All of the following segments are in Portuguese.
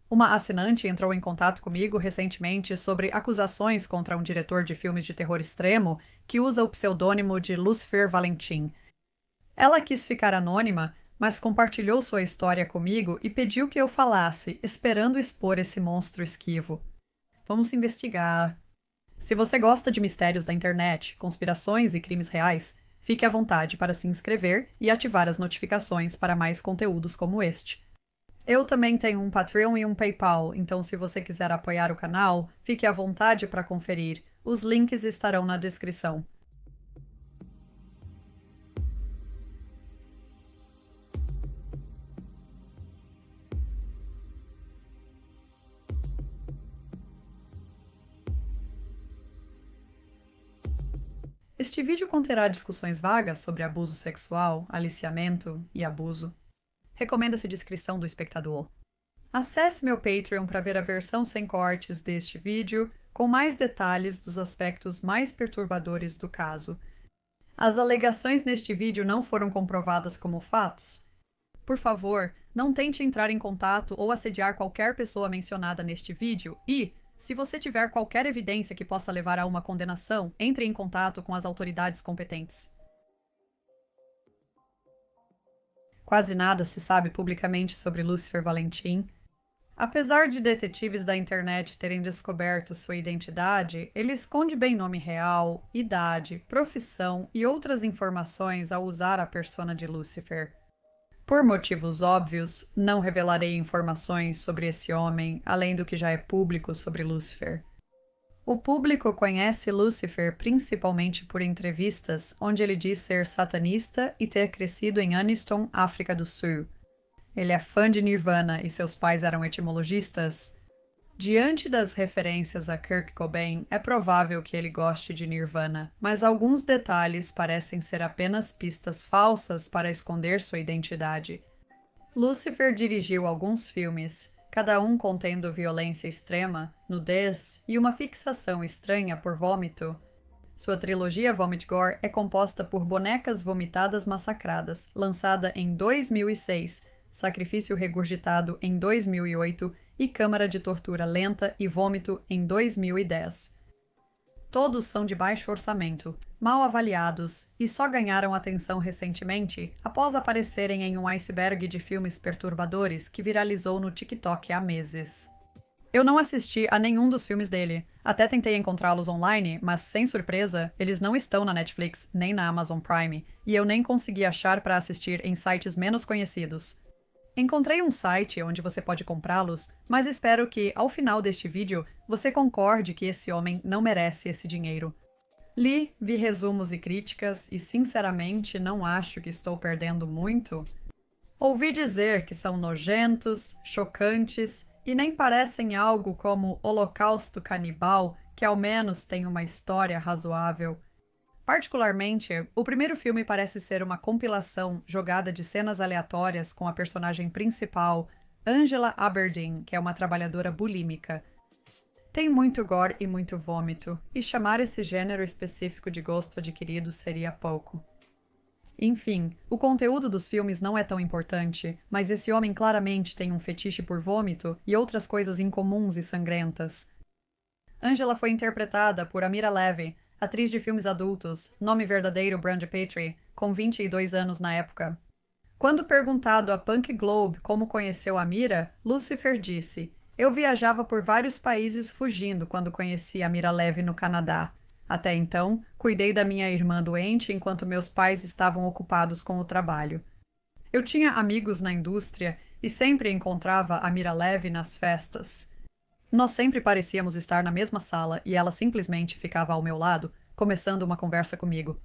Uma assinante entrou em contato comigo recentemente sobre acusações contra um diretor de filmes de terror extremo que usa o pseudônimo de Lucifer Valentim. Ela quis ficar anônima, mas compartilhou sua história comigo e pediu que eu falasse, esperando expor esse monstro esquivo. Vamos investigar. Se você gosta de mistérios da internet, conspirações e crimes reais, fique à vontade para se inscrever e ativar as notificações para mais conteúdos como este. Eu também tenho um Patreon e um PayPal, então se você quiser apoiar o canal, fique à vontade para conferir. Os links estarão na descrição. Este vídeo conterá discussões vagas sobre abuso sexual, aliciamento e abuso. Recomenda-se discrição do espectador. Acesse meu Patreon para ver a versão sem cortes deste vídeo, com mais detalhes dos aspectos mais perturbadores do caso. As alegações neste vídeo não foram comprovadas como fatos. Por favor, não tente entrar em contato ou assediar qualquer pessoa mencionada neste vídeo e, se você tiver qualquer evidência que possa levar a uma condenação, entre em contato com as autoridades competentes. Quase nada se sabe publicamente sobre Lucifer Valentim. Apesar de detetives da internet terem descoberto sua identidade, ele esconde bem nome real, idade, profissão e outras informações ao usar a persona de Lucifer. Por motivos óbvios, não revelarei informações sobre esse homem, além do que já é público sobre Lucifer. O público conhece Lucifer principalmente por entrevistas onde ele diz ser satanista e ter crescido em Aniston, África do Sul. Ele é fã de Nirvana e seus pais eram etimologistas. Diante das referências a Kurt Cobain, é provável que ele goste de Nirvana, mas alguns detalhes parecem ser apenas pistas falsas para esconder sua identidade. Lucifer dirigiu alguns filmes, cada um contendo violência extrema, nudez e uma fixação estranha por vômito. Sua trilogia Vomit Gore é composta por Bonecas Vomitadas Massacradas, lançada em 2006, Sacrifício Regurgitado em 2008 e Câmara de Tortura Lenta e Vômito em 2010. Todos são de baixo orçamento, mal avaliados e só ganharam atenção recentemente após aparecerem em um iceberg de filmes perturbadores que viralizou no TikTok há meses. Eu não assisti a nenhum dos filmes dele. Até tentei encontrá-los online, mas, sem surpresa, eles não estão na Netflix nem na Amazon Prime, e eu nem consegui achar para assistir em sites menos conhecidos. Encontrei um site onde você pode comprá-los, mas espero que, ao final deste vídeo, você concorde que esse homem não merece esse dinheiro. Vi resumos e críticas e, sinceramente, não acho que estou perdendo muito. Ouvi dizer que são nojentos, chocantes e nem parecem algo como Holocausto Canibal, que ao menos tem uma história razoável. Particularmente, o primeiro filme parece ser uma compilação jogada de cenas aleatórias com a personagem principal, Angela Aberdeen, que é uma trabalhadora bulímica. Tem muito gore e muito vômito, e chamar esse gênero específico de gosto adquirido seria pouco. Enfim, o conteúdo dos filmes não é tão importante, mas esse homem claramente tem um fetiche por vômito e outras coisas incomuns e sangrentas. Angela foi interpretada por Amira Levy, atriz de filmes adultos, nome verdadeiro Brandi Petrie, com 22 anos na época. Quando perguntado a Punk Globe como conheceu Amira, Lucifer disse: "Eu viajava por vários países fugindo quando conheci Amira Levy no Canadá. Até então, cuidei da minha irmã doente enquanto meus pais estavam ocupados com o trabalho. Eu tinha amigos na indústria e sempre encontrava Amira Levy nas festas. Nós sempre parecíamos estar na mesma sala e ela simplesmente ficava ao meu lado, começando uma conversa comigo.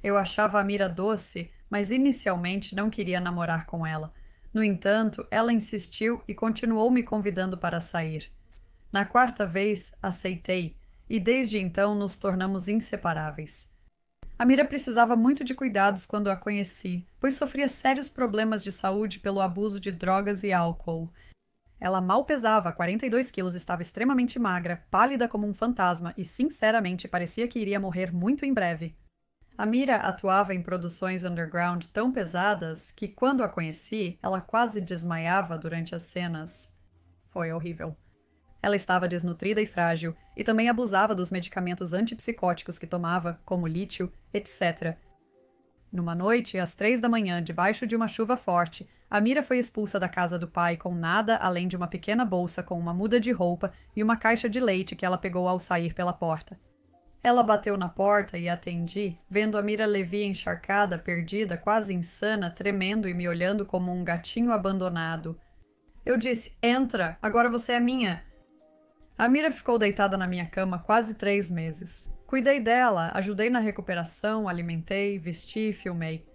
Eu achava a Mira doce, mas inicialmente não queria namorar com ela. No entanto, ela insistiu e continuou me convidando para sair. Na quarta vez, aceitei, e desde então nos tornamos inseparáveis. A Mira precisava muito de cuidados quando a conheci, pois sofria sérios problemas de saúde pelo abuso de drogas e álcool. Ela mal pesava 42 quilos, estava extremamente magra, pálida como um fantasma e, sinceramente, parecia que iria morrer muito em breve. A Mira atuava em produções underground tão pesadas que, quando a conheci, ela quase desmaiava durante as cenas. Foi horrível. Ela estava desnutrida e frágil, e também abusava dos medicamentos antipsicóticos que tomava, como lítio, etc. Numa noite, às 3 da manhã, debaixo de uma chuva forte, Amira foi expulsa da casa do pai com nada além de uma pequena bolsa com uma muda de roupa e uma caixa de leite que ela pegou ao sair pela porta. Ela bateu na porta e atendi, vendo Amira Levi encharcada, perdida, quase insana, tremendo e me olhando como um gatinho abandonado. Eu disse, entra, agora você é minha. Amira ficou deitada na minha cama quase 3 meses. Cuidei dela, ajudei na recuperação, alimentei, vesti e filmei.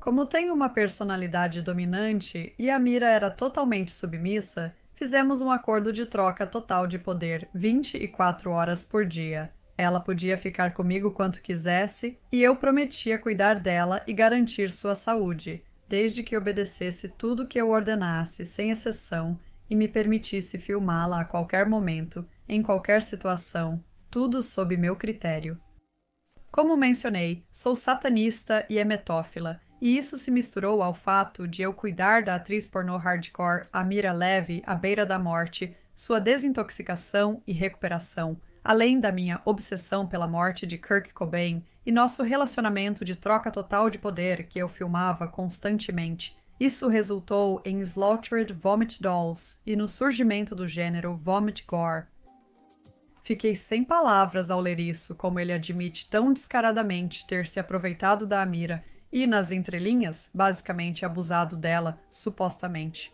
Como tenho uma personalidade dominante e Amira era totalmente submissa, fizemos um acordo de troca total de poder 24 horas por dia. Ela podia ficar comigo quanto quisesse e eu prometia cuidar dela e garantir sua saúde, desde que obedecesse tudo que eu ordenasse, sem exceção, e me permitisse filmá-la a qualquer momento, em qualquer situação, tudo sob meu critério. Como mencionei, sou satanista e emetófila, e isso se misturou ao fato de eu cuidar da atriz pornô hardcore Amira Levi à beira da morte, sua desintoxicação e recuperação, além da minha obsessão pela morte de Kurt Cobain e nosso relacionamento de troca total de poder que eu filmava constantemente. Isso resultou em Slaughtered Vomit Dolls e no surgimento do gênero Vomit Gore. Fiquei sem palavras ao ler isso, como ele admite tão descaradamente ter se aproveitado da Amira e, nas entrelinhas, basicamente abusado dela, supostamente.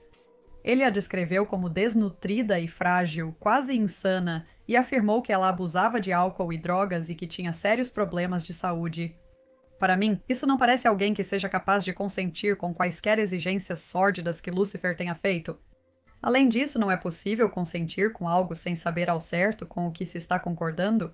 Ele a descreveu como desnutrida e frágil, quase insana, e afirmou que ela abusava de álcool e drogas e que tinha sérios problemas de saúde. Para mim, isso não parece alguém que seja capaz de consentir com quaisquer exigências sórdidas que Lucifer tenha feito. Além disso, não é possível consentir com algo sem saber ao certo com o que se está concordando.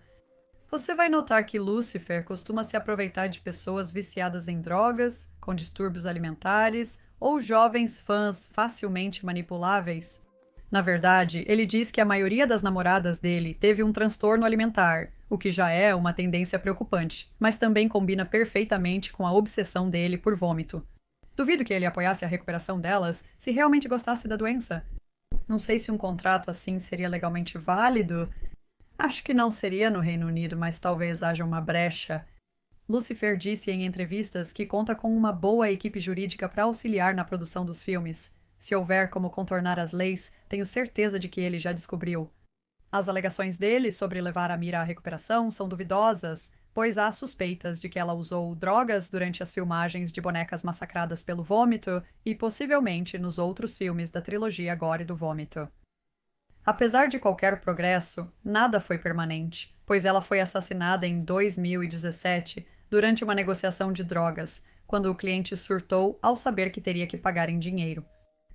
Você vai notar que Lucifer costuma se aproveitar de pessoas viciadas em drogas, com distúrbios alimentares ou jovens fãs facilmente manipuláveis. Na verdade, ele diz que a maioria das namoradas dele teve um transtorno alimentar, o que já é uma tendência preocupante, mas também combina perfeitamente com a obsessão dele por vômito. Duvido que ele apoiasse a recuperação delas se realmente gostasse da doença. Não sei se um contrato assim seria legalmente válido. Acho que não seria no Reino Unido, mas talvez haja uma brecha. Lucifer disse em entrevistas que conta com uma boa equipe jurídica para auxiliar na produção dos filmes. Se houver como contornar as leis, tenho certeza de que ele já descobriu. As alegações dele sobre levar Amira à recuperação são duvidosas, pois há suspeitas de que ela usou drogas durante as filmagens de bonecas massacradas pelo vômito e possivelmente nos outros filmes da trilogia Gore do Vômito. Apesar de qualquer progresso, nada foi permanente, pois ela foi assassinada em 2017 durante uma negociação de drogas, quando o cliente surtou ao saber que teria que pagar em dinheiro.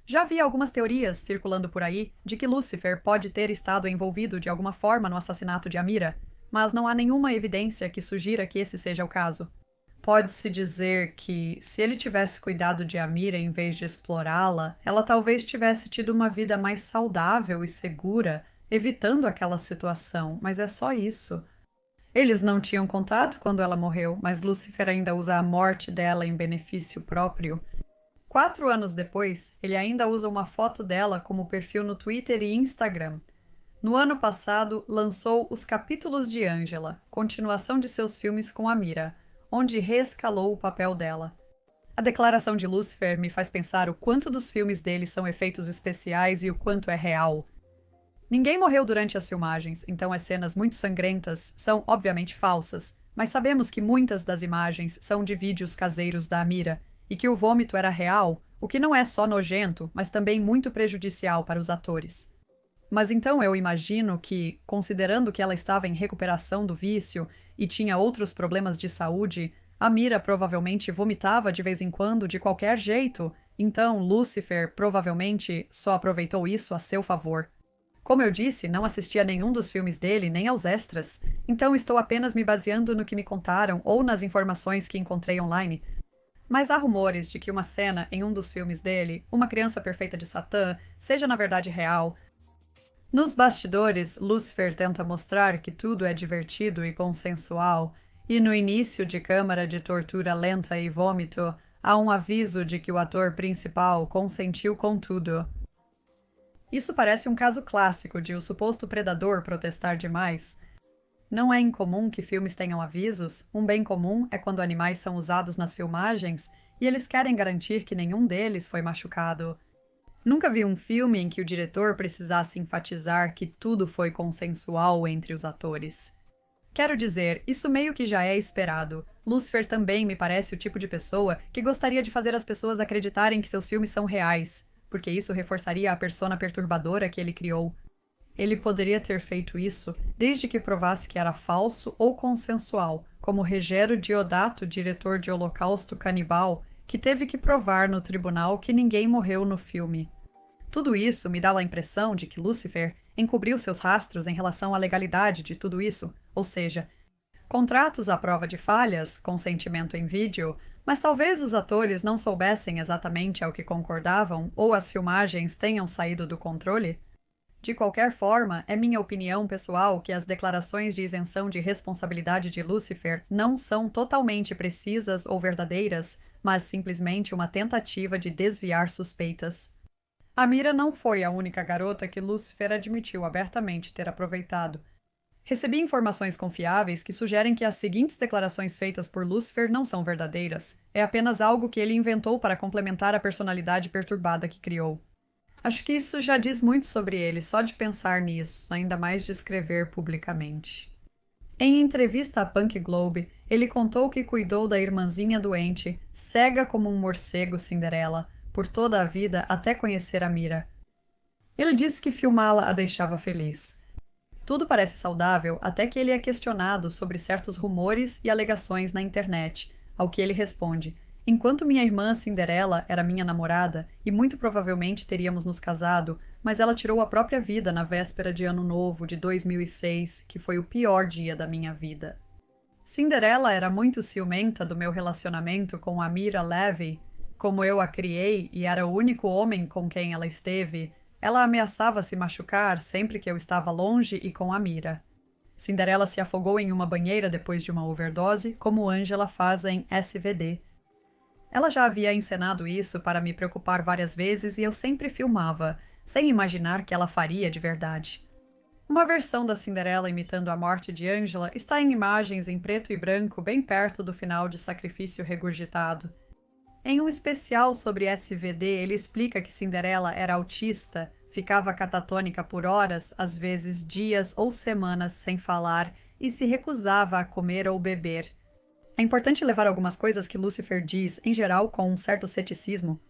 Já havia algumas teorias circulando por aí de que Lucifer pode ter estado envolvido de alguma forma no assassinato de Amira, mas não há nenhuma evidência que sugira que esse seja o caso. Pode-se dizer que, se ele tivesse cuidado de Amira em vez de explorá-la, ela talvez tivesse tido uma vida mais saudável e segura, evitando aquela situação, mas é só isso. Eles não tinham contato quando ela morreu, mas Lucifer ainda usa a morte dela em benefício próprio. 4 anos depois, ele ainda usa uma foto dela como perfil no Twitter e Instagram. No ano passado, lançou Os Capítulos de Angela, continuação de seus filmes com Amira, onde reescalou o papel dela. A declaração de Lucifer me faz pensar o quanto dos filmes dele são efeitos especiais e o quanto é real. Ninguém morreu durante as filmagens, então as cenas muito sangrentas são obviamente falsas, mas sabemos que muitas das imagens são de vídeos caseiros da Amira, e que o vômito era real, o que não é só nojento, mas também muito prejudicial para os atores. Mas então eu imagino que, considerando que ela estava em recuperação do vício e tinha outros problemas de saúde, Amira provavelmente vomitava de vez em quando de qualquer jeito, então Lucifer provavelmente só aproveitou isso a seu favor. Como eu disse, não assisti a nenhum dos filmes dele, nem aos extras, então estou apenas me baseando no que me contaram ou nas informações que encontrei online. Mas há rumores de que uma cena em um dos filmes dele, Uma Criança Perfeita de Satã, seja na verdade real. Nos bastidores, Lucifer tenta mostrar que tudo é divertido e consensual, e no início de câmara de tortura lenta e vômito, há um aviso de que o ator principal consentiu com tudo. Isso parece um caso clássico de o suposto predador protestar demais. Não é incomum que filmes tenham avisos, um bem comum é quando animais são usados nas filmagens e eles querem garantir que nenhum deles foi machucado. Nunca vi um filme em que o diretor precisasse enfatizar que tudo foi consensual entre os atores. Quero dizer, isso meio que já é esperado. Lucifer também me parece o tipo de pessoa que gostaria de fazer as pessoas acreditarem que seus filmes são reais, porque isso reforçaria a persona perturbadora que ele criou. Ele poderia ter feito isso desde que provasse que era falso ou consensual, como Ruggero Deodato, diretor de Holocausto Canibal, que teve que provar no tribunal que ninguém morreu no filme. Tudo isso me dá a impressão de que Lucifer encobriu seus rastros em relação à legalidade de tudo isso, ou seja, contratos à prova de falhas, consentimento em vídeo, mas talvez os atores não soubessem exatamente ao que concordavam ou as filmagens tenham saído do controle. De qualquer forma, é minha opinião pessoal que as declarações de isenção de responsabilidade de Lucifer não são totalmente precisas ou verdadeiras, mas simplesmente uma tentativa de desviar suspeitas. A Mira não foi a única garota que Lucifer admitiu abertamente ter aproveitado. Recebi informações confiáveis que sugerem que as seguintes declarações feitas por Lucifer não são verdadeiras. É apenas algo que ele inventou para complementar a personalidade perturbada que criou. Acho que isso já diz muito sobre ele, só de pensar nisso, ainda mais de escrever publicamente. Em entrevista à Punk Globe, ele contou que cuidou da irmãzinha doente, cega como um morcego Cinderela, por toda a vida até conhecer a Mira. Ele disse que filmá-la a deixava feliz. Tudo parece saudável até que ele é questionado sobre certos rumores e alegações na internet, ao que ele responde: enquanto minha irmã Cinderela era minha namorada e muito provavelmente teríamos nos casado, mas ela tirou a própria vida na véspera de Ano Novo de 2006, que foi o pior dia da minha vida. Cinderela era muito ciumenta do meu relacionamento com a Mira Levy. Como eu a criei e era o único homem com quem ela esteve, ela ameaçava se machucar sempre que eu estava longe e com a Mira. Cinderela se afogou em uma banheira depois de uma overdose, como Angela faz em SVD. Ela já havia encenado isso para me preocupar várias vezes e eu sempre filmava, sem imaginar que ela faria de verdade. Uma versão da Cinderela imitando a morte de Angela está em imagens em preto e branco bem perto do final de Sacrifício Regurgitado. Em um especial sobre SVD, ele explica que Cinderela era autista, ficava catatônica por horas, às vezes dias ou semanas sem falar, e se recusava a comer ou beber. É importante levar algumas coisas que Lucifer diz, em geral, com um certo ceticismo.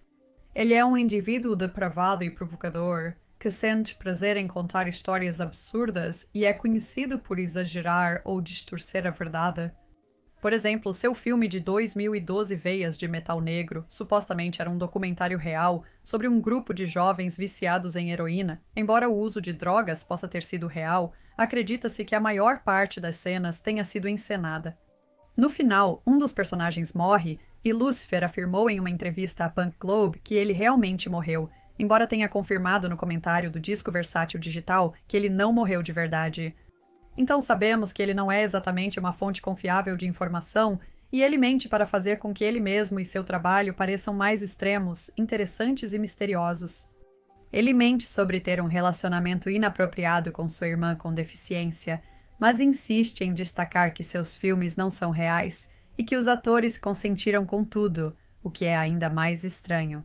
Ele é um indivíduo depravado e provocador, que sente prazer em contar histórias absurdas e é conhecido por exagerar ou distorcer a verdade. Por exemplo, seu filme de 2012 Veias de Metal Negro supostamente era um documentário real sobre um grupo de jovens viciados em heroína. Embora o uso de drogas possa ter sido real, acredita-se que a maior parte das cenas tenha sido encenada. No final, um dos personagens morre e Lucifer afirmou em uma entrevista à Punk Globe que ele realmente morreu, embora tenha confirmado no comentário do disco versátil digital que ele não morreu de verdade. Então sabemos que ele não é exatamente uma fonte confiável de informação e ele mente para fazer com que ele mesmo e seu trabalho pareçam mais extremos, interessantes e misteriosos. Ele mente sobre ter um relacionamento inapropriado com sua irmã com deficiência, mas insiste em destacar que seus filmes não são reais e que os atores consentiram com tudo, o que é ainda mais estranho.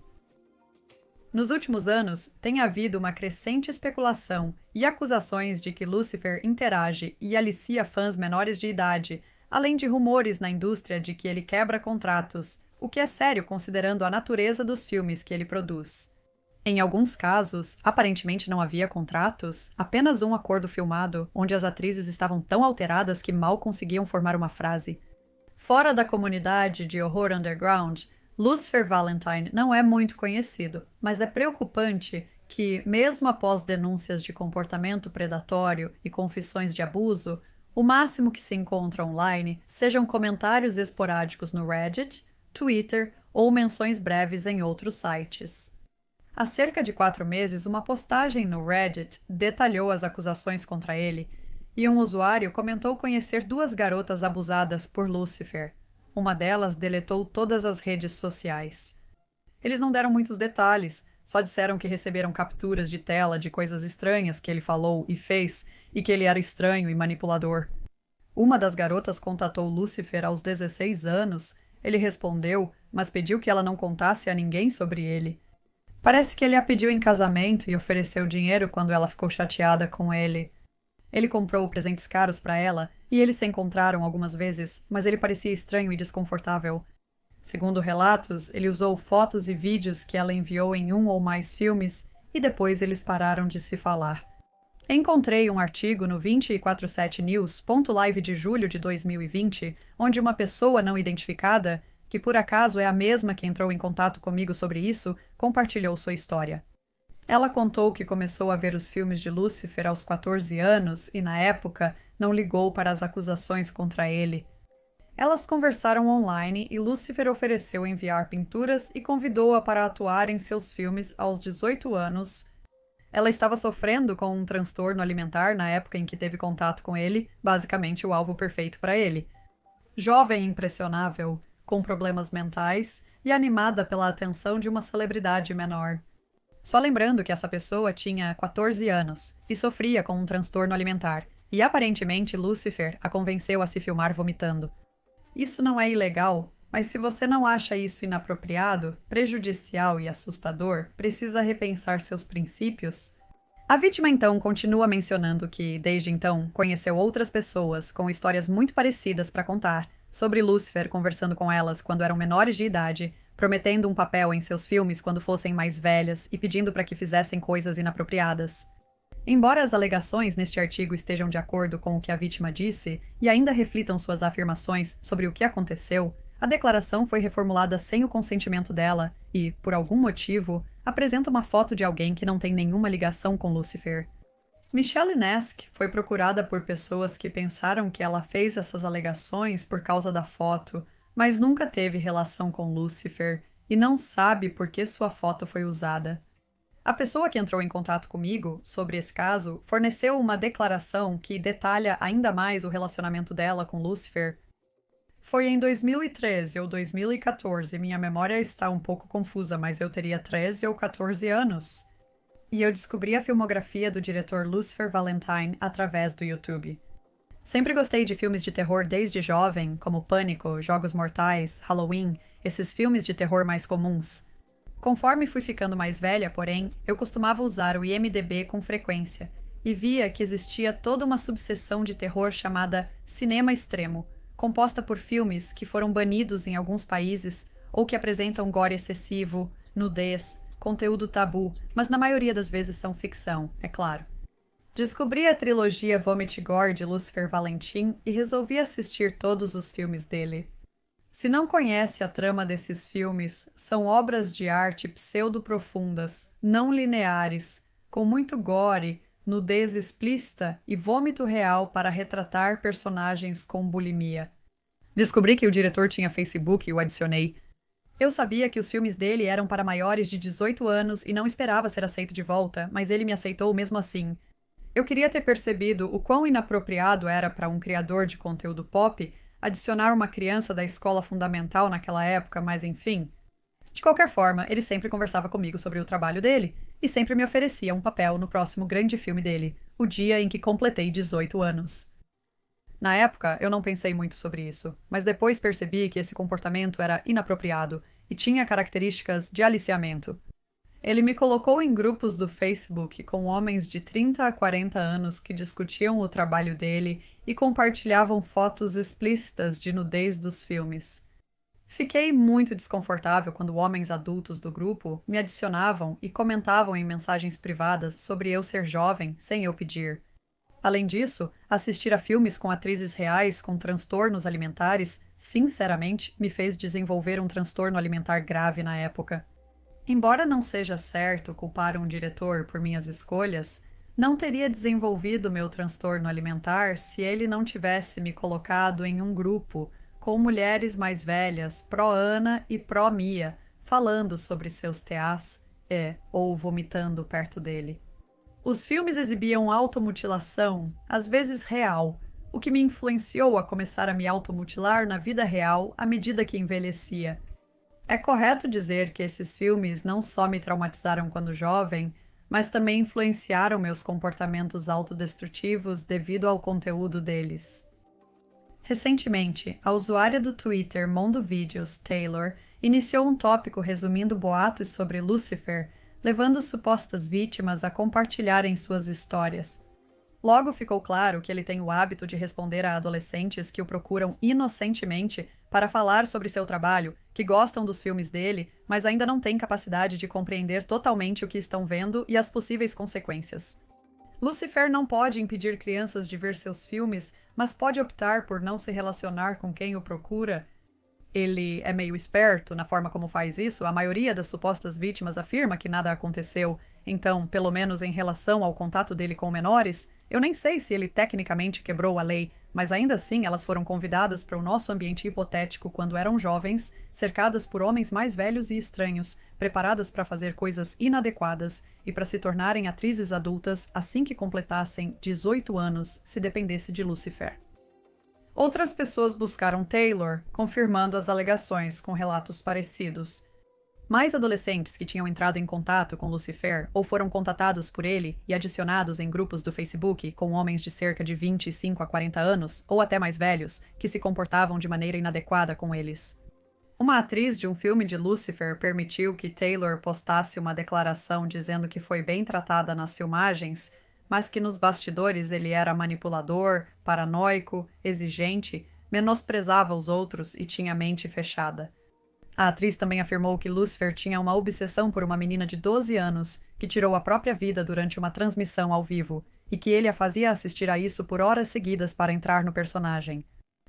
Nos últimos anos, tem havido uma crescente especulação e acusações de que Lucifer interage e alicia fãs menores de idade, além de rumores na indústria de que ele quebra contratos, o que é sério considerando a natureza dos filmes que ele produz. Em alguns casos, aparentemente não havia contratos, apenas um acordo filmado, onde as atrizes estavam tão alteradas que mal conseguiam formar uma frase. Fora da comunidade de horror underground, Lucifer Valentine não é muito conhecido, mas é preocupante que, mesmo após denúncias de comportamento predatório e confissões de abuso, o máximo que se encontra online sejam comentários esporádicos no Reddit, Twitter ou menções breves em outros sites. Há cerca de 4 meses, uma postagem no Reddit detalhou as acusações contra ele, e um usuário comentou conhecer 2 garotas abusadas por Lucifer. Uma delas deletou todas as redes sociais. Eles não deram muitos detalhes, Só disseram que receberam capturas de tela de coisas estranhas que ele falou e fez e que ele era estranho e manipulador. Uma das garotas contatou Lucifer aos 16 anos. Ele respondeu, mas pediu que ela não contasse a ninguém sobre ele. Parece que ele a pediu em casamento e ofereceu dinheiro quando ela ficou chateada com ele. Ele comprou presentes caros para ela e eles se encontraram algumas vezes, mas ele parecia estranho e desconfortável. Segundo relatos, ele usou fotos e vídeos que ela enviou em um ou mais filmes e depois eles pararam de se falar. Encontrei um artigo no 247news.live de julho de 2020, onde uma pessoa não identificada, que por acaso é a mesma que entrou em contato comigo sobre isso, compartilhou sua história. Ela contou que começou a ver os filmes de Lucifer aos 14 anos e, na época, não ligou para as acusações contra ele. Elas conversaram online e Lucifer ofereceu enviar pinturas e convidou-a para atuar em seus filmes aos 18 anos. Ela estava sofrendo com um transtorno alimentar na época em que teve contato com ele, basicamente o alvo perfeito para ele. Jovem e impressionável, com problemas mentais e animada pela atenção de uma celebridade menor. Só lembrando que essa pessoa tinha 14 anos e sofria com um transtorno alimentar, e aparentemente Lucifer a convenceu a se filmar vomitando. Isso não é ilegal, mas se você não acha isso inapropriado, prejudicial e assustador, precisa repensar seus princípios. A vítima então continua mencionando que, desde então, conheceu outras pessoas com histórias muito parecidas para contar, sobre Lucifer conversando com elas quando eram menores de idade, prometendo um papel em seus filmes quando fossem mais velhas e pedindo para que fizessem coisas inapropriadas. Embora as alegações neste artigo estejam de acordo com o que a vítima disse e ainda reflitam suas afirmações sobre o que aconteceu, a declaração foi reformulada sem o consentimento dela e, por algum motivo, apresenta uma foto de alguém que não tem nenhuma ligação com Lucifer. Michelle Nesk foi procurada por pessoas que pensaram que ela fez essas alegações por causa da foto, mas nunca teve relação com Lucifer e não sabe por que sua foto foi usada. A pessoa que entrou em contato comigo sobre esse caso forneceu uma declaração que detalha ainda mais o relacionamento dela com Lucifer. Foi em 2013 ou 2014, minha memória está um pouco confusa, mas eu teria 13 ou 14 anos. E eu descobri a filmografia do diretor Lucifer Valentine através do YouTube. Sempre gostei de filmes de terror desde jovem, como Pânico, Jogos Mortais, Halloween, esses filmes de terror mais comuns. Conforme fui ficando mais velha, porém, eu costumava usar o IMDb com frequência, e via que existia toda uma subseção de terror chamada cinema extremo, composta por filmes que foram banidos em alguns países ou que apresentam gore excessivo, nudez, conteúdo tabu, mas na maioria das vezes são ficção, é claro. Descobri a trilogia Vomit Gore de Lucifer Valentine e resolvi assistir todos os filmes dele. Se não conhece a trama desses filmes, são obras de arte pseudo-profundas, não lineares, com muito gore, nudez explícita e vômito real para retratar personagens com bulimia. Descobri que o diretor tinha Facebook e o adicionei. Eu sabia que os filmes dele eram para maiores de 18 anos e não esperava ser aceito de volta, mas ele me aceitou mesmo assim. Eu queria ter percebido o quão inapropriado era para um criador de conteúdo pop adicionar uma criança da escola fundamental naquela época, mas enfim. De qualquer forma, ele sempre conversava comigo sobre o trabalho dele e sempre me oferecia um papel no próximo grande filme dele, o dia em que completei 18 anos. Na época, eu não pensei muito sobre isso, mas depois percebi que esse comportamento era inapropriado e tinha características de aliciamento. Ele me colocou em grupos do Facebook com homens de 30 a 40 anos que discutiam o trabalho dele e compartilhavam fotos explícitas de nudez dos filmes. Fiquei muito desconfortável quando homens adultos do grupo me adicionavam e comentavam em mensagens privadas sobre eu ser jovem sem eu pedir. Além disso, assistir a filmes com atrizes reais com transtornos alimentares, sinceramente, me fez desenvolver um transtorno alimentar grave na época. Embora não seja certo culpar um diretor por minhas escolhas, não teria desenvolvido meu transtorno alimentar se ele não tivesse me colocado em um grupo com mulheres mais velhas, pró-Ana e pró-Mia, falando sobre seus TAs ou vomitando perto dele. Os filmes exibiam automutilação, às vezes real, o que me influenciou a começar a me automutilar na vida real à medida que envelhecia. É correto dizer que esses filmes não só me traumatizaram quando jovem, mas também influenciaram meus comportamentos autodestrutivos devido ao conteúdo deles. Recentemente, a usuária do Twitter Mondo Vídeos, Taylor, iniciou um tópico resumindo boatos sobre Lucifer, levando supostas vítimas a compartilharem suas histórias. Logo ficou claro que ele tem o hábito de responder a adolescentes que o procuram inocentemente para falar sobre seu trabalho, que gostam dos filmes dele, mas ainda não têm capacidade de compreender totalmente o que estão vendo e as possíveis consequências. Lucifer não pode impedir crianças de ver seus filmes, mas pode optar por não se relacionar com quem o procura. Ele é meio esperto na forma como faz isso. A maioria das supostas vítimas afirma que nada aconteceu. Então, pelo menos em relação ao contato dele com menores, eu nem sei se ele tecnicamente quebrou a lei, mas ainda assim elas foram convidadas para o nosso ambiente hipotético quando eram jovens, cercadas por homens mais velhos e estranhos, preparadas para fazer coisas inadequadas e para se tornarem atrizes adultas assim que completassem 18 anos, se dependesse de Lucifer. Outras pessoas buscaram Taylor, confirmando as alegações com relatos parecidos. Mais adolescentes que tinham entrado em contato com Lucifer ou foram contatados por ele e adicionados em grupos do Facebook com homens de cerca de 25 a 40 anos, ou até mais velhos, que se comportavam de maneira inadequada com eles. Uma atriz de um filme de Lucifer permitiu que Taylor postasse uma declaração dizendo que foi bem tratada nas filmagens, mas que nos bastidores ele era manipulador, paranoico, exigente, menosprezava os outros e tinha a mente fechada. A atriz também afirmou que Lucifer tinha uma obsessão por uma menina de 12 anos que tirou a própria vida durante uma transmissão ao vivo e que ele a fazia assistir a isso por horas seguidas para entrar no personagem.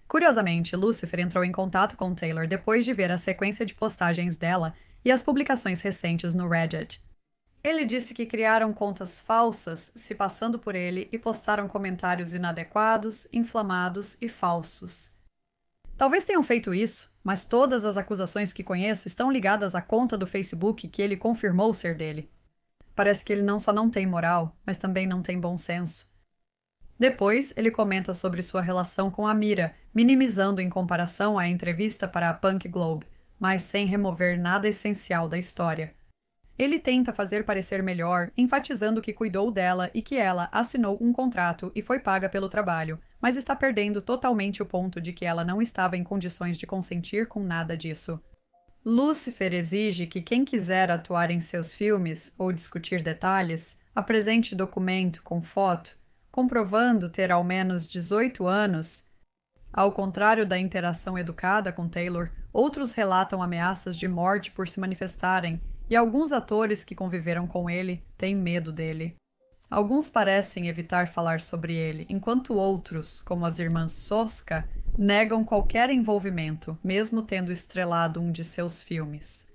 Curiosamente, Lucifer entrou em contato com Taylor depois de ver a sequência de postagens dela e as publicações recentes no Reddit. Ele disse que criaram contas falsas se passando por ele e postaram comentários inadequados, inflamados e falsos. Talvez tenham feito isso, mas todas as acusações que conheço estão ligadas à conta do Facebook que ele confirmou ser dele. Parece que ele não só não tem moral, mas também não tem bom senso. Depois, ele comenta sobre sua relação com a Mira, minimizando em comparação à entrevista para a Punk Globe, mas sem remover nada essencial da história. Ele tenta fazer parecer melhor, enfatizando que cuidou dela e que ela assinou um contrato e foi paga pelo trabalho, mas está perdendo totalmente o ponto de que ela não estava em condições de consentir com nada disso. Lucifer exige que quem quiser atuar em seus filmes ou discutir detalhes, apresente documento com foto, comprovando ter ao menos 18 anos. Ao contrário da interação educada com Taylor, outros relatam ameaças de morte por se manifestarem, e alguns atores que conviveram com ele têm medo dele. Alguns parecem evitar falar sobre ele, enquanto outros, como as irmãs Soska, negam qualquer envolvimento, mesmo tendo estrelado um de seus filmes.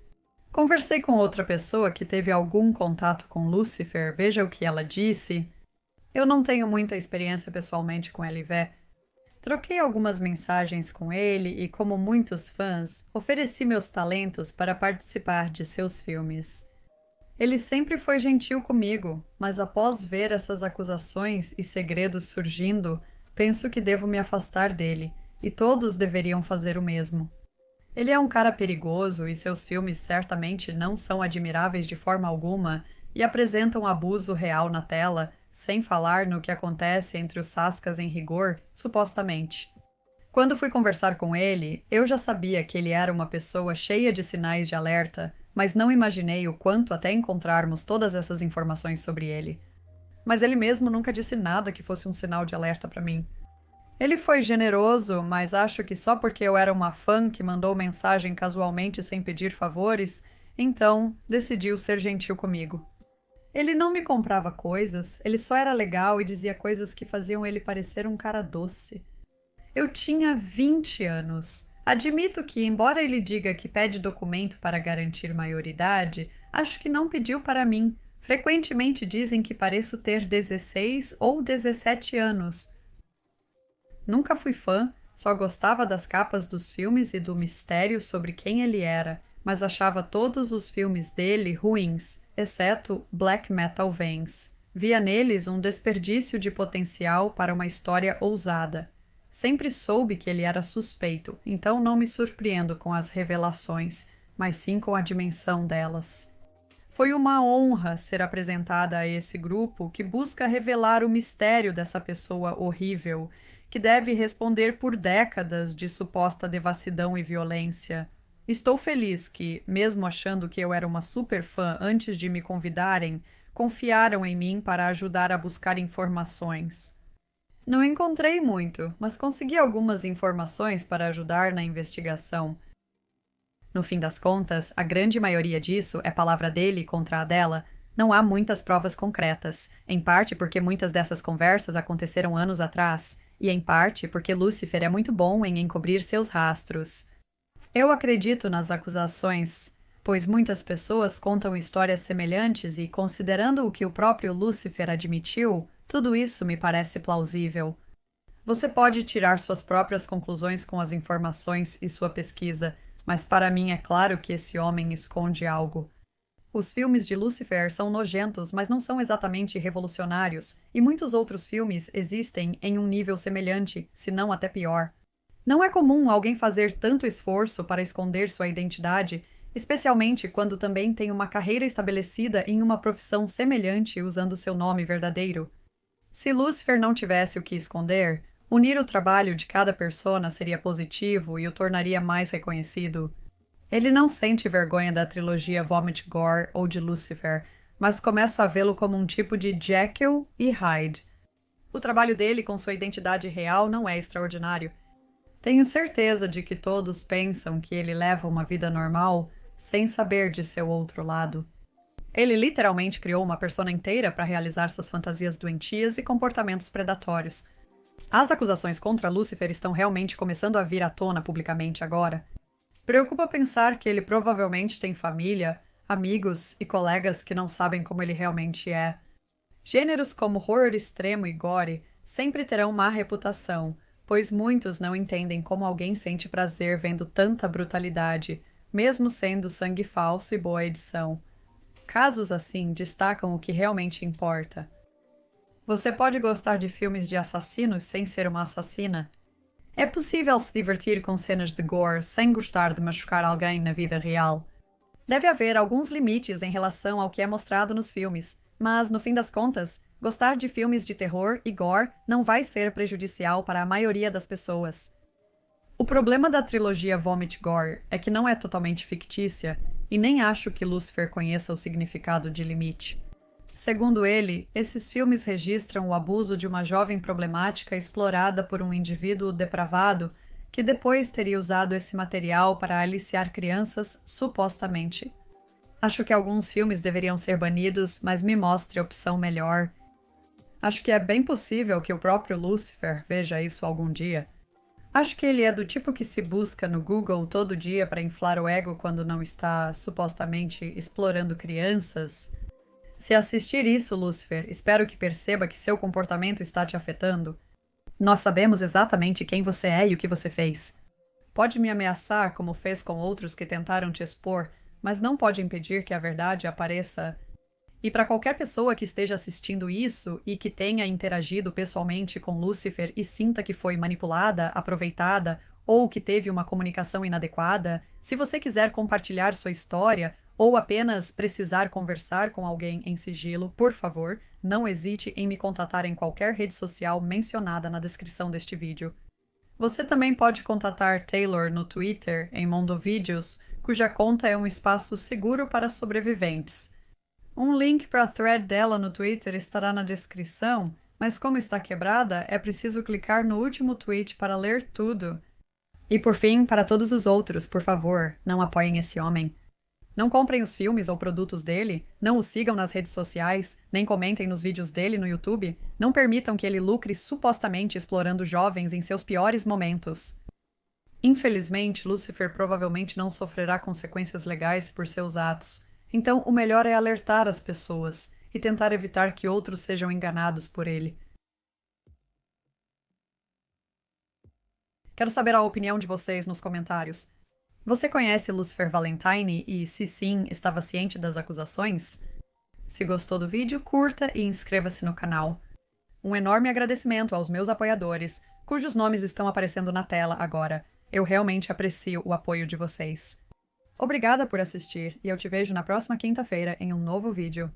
Conversei com outra pessoa que teve algum contato com Lucifer, veja o que ela disse. Eu não tenho muita experiência pessoalmente com LV. Troquei algumas mensagens com ele e, como muitos fãs, ofereci meus talentos para participar de seus filmes. Ele sempre foi gentil comigo, mas após ver essas acusações e segredos surgindo, penso que devo me afastar dele, e todos deveriam fazer o mesmo. Ele é um cara perigoso e seus filmes certamente não são admiráveis de forma alguma e apresentam abuso real na tela, sem falar no que acontece entre os Saskas em rigor, supostamente. Quando fui conversar com ele, eu já sabia que ele era uma pessoa cheia de sinais de alerta, mas não imaginei o quanto até encontrarmos todas essas informações sobre ele. Mas ele mesmo nunca disse nada que fosse um sinal de alerta para mim. Ele foi generoso, mas acho que só porque eu era uma fã que mandou mensagem casualmente sem pedir favores, então decidiu ser gentil comigo. Ele não me comprava coisas, ele só era legal e dizia coisas que faziam ele parecer um cara doce. Eu tinha 20 anos. Admito que, embora ele diga que pede documento para garantir maioridade, acho que não pediu para mim. Frequentemente dizem que pareço ter 16 ou 17 anos. Nunca fui fã, só gostava das capas dos filmes e do mistério sobre quem ele era, mas achava todos os filmes dele ruins, exceto Black Metal Veins. Via neles um desperdício de potencial para uma história ousada. Sempre soube que ele era suspeito, então não me surpreendo com as revelações, mas sim com a dimensão delas. Foi uma honra ser apresentada a esse grupo que busca revelar o mistério dessa pessoa horrível, que deve responder por décadas de suposta devassidão e violência. Estou feliz que, mesmo achando que eu era uma super fã antes de me convidarem, confiaram em mim para ajudar a buscar informações. Não encontrei muito, mas consegui algumas informações para ajudar na investigação. No fim das contas, a grande maioria disso é palavra dele contra a dela. Não há muitas provas concretas, em parte porque muitas dessas conversas aconteceram anos atrás, e em parte porque Lúcifer é muito bom em encobrir seus rastros. Eu acredito nas acusações, pois muitas pessoas contam histórias semelhantes e, considerando o que o próprio Lúcifer admitiu, tudo isso me parece plausível. Você pode tirar suas próprias conclusões com as informações e sua pesquisa, mas para mim é claro que esse homem esconde algo. Os filmes de Lúcifer são nojentos, mas não são exatamente revolucionários, e muitos outros filmes existem em um nível semelhante, se não até pior. Não é comum alguém fazer tanto esforço para esconder sua identidade, especialmente quando também tem uma carreira estabelecida em uma profissão semelhante usando seu nome verdadeiro. Se Lúcifer não tivesse o que esconder, unir o trabalho de cada persona seria positivo e o tornaria mais reconhecido. Ele não sente vergonha da trilogia Vomit Gore ou de Lucifer, mas começo a vê-lo como um tipo de Jekyll e Hyde. O trabalho dele com sua identidade real não é extraordinário. Tenho certeza de que todos pensam que ele leva uma vida normal sem saber de seu outro lado. Ele literalmente criou uma persona inteira para realizar suas fantasias doentias e comportamentos predatórios. As acusações contra Lúcifer estão realmente começando a vir à tona publicamente agora. Preocupa pensar que ele provavelmente tem família, amigos e colegas que não sabem como ele realmente é. Gêneros como horror extremo e gore sempre terão má reputação, pois muitos não entendem como alguém sente prazer vendo tanta brutalidade, mesmo sendo sangue falso e boa edição. Casos assim destacam o que realmente importa. Você pode gostar de filmes de assassinos sem ser uma assassina? É possível se divertir com cenas de gore sem gostar de machucar alguém na vida real. Deve haver alguns limites em relação ao que é mostrado nos filmes, mas, no fim das contas, gostar de filmes de terror e gore não vai ser prejudicial para a maioria das pessoas. O problema da trilogia Vomit Gore é que não é totalmente fictícia, e nem acho que Lúcifer conheça o significado de limite. Segundo ele, esses filmes registram o abuso de uma jovem problemática explorada por um indivíduo depravado que depois teria usado esse material para aliciar crianças, supostamente. Acho que alguns filmes deveriam ser banidos, mas me mostre a opção melhor. Acho que é bem possível que o próprio Lúcifer veja isso algum dia. Acho que ele é do tipo que se busca no Google todo dia para inflar o ego quando não está, supostamente, explorando crianças. Se assistir isso, Lúcifer, espero que perceba que seu comportamento está te afetando. Nós sabemos exatamente quem você é e o que você fez. Pode me ameaçar como fez com outros que tentaram te expor, mas não pode impedir que a verdade apareça. E para qualquer pessoa que esteja assistindo isso e que tenha interagido pessoalmente com Lúcifer e sinta que foi manipulada, aproveitada ou que teve uma comunicação inadequada, se você quiser compartilhar sua história ou apenas precisar conversar com alguém em sigilo, por favor, não hesite em me contatar em qualquer rede social mencionada na descrição deste vídeo. Você também pode contatar Taylor no Twitter, em Mondovídeos, cuja conta é um espaço seguro para sobreviventes. Um link para a thread dela no Twitter estará na descrição, mas como está quebrada, é preciso clicar no último tweet para ler tudo. E por fim, para todos os outros, por favor, não apoiem esse homem. Não comprem os filmes ou produtos dele, não o sigam nas redes sociais, nem comentem nos vídeos dele no YouTube, não permitam que ele lucre supostamente explorando jovens em seus piores momentos. Infelizmente, Lúcifer provavelmente não sofrerá consequências legais por seus atos, então o melhor é alertar as pessoas e tentar evitar que outros sejam enganados por ele. Quero saber a opinião de vocês nos comentários. Você conhece Lucifer Valentine e, se sim, estava ciente das acusações? Se gostou do vídeo, curta e inscreva-se no canal. Um enorme agradecimento aos meus apoiadores, cujos nomes estão aparecendo na tela agora. Eu realmente aprecio o apoio de vocês. Obrigada por assistir e eu te vejo na próxima quinta-feira em um novo vídeo.